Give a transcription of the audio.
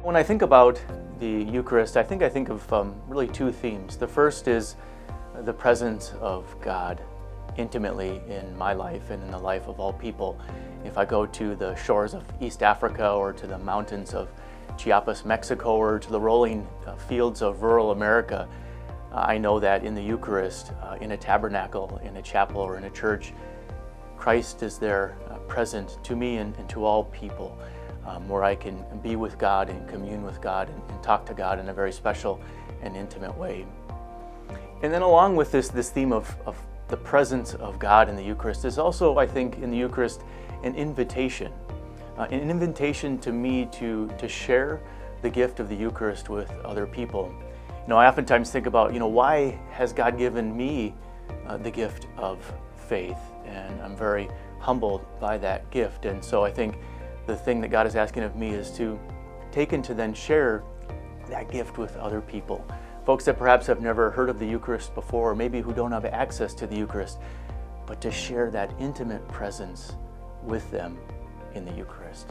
When I think about the Eucharist, I think of really two themes. The first is the presence of God intimately in my life and in the life of all people. If I go to the shores of East Africa or to the mountains of Chiapas, Mexico, or to the rolling fields of rural America, I know that in the Eucharist, in a tabernacle, in a chapel, or in a church, Christ is there present to me and to all people, where I can be with God and commune with God and talk to God in a very special and intimate way. And then along with this theme of the presence of God in the Eucharist is also, I think, in the Eucharist, an invitation to me to share the gift of the Eucharist with other people. I oftentimes think about, why has God given me the gift of faith? And I'm very humbled by that gift. And so I think the thing that God is asking of me is to take and to then share that gift with other people. Folks that perhaps have never heard of the Eucharist before, or maybe who don't have access to the Eucharist, but to share that intimate presence with them in the Eucharist.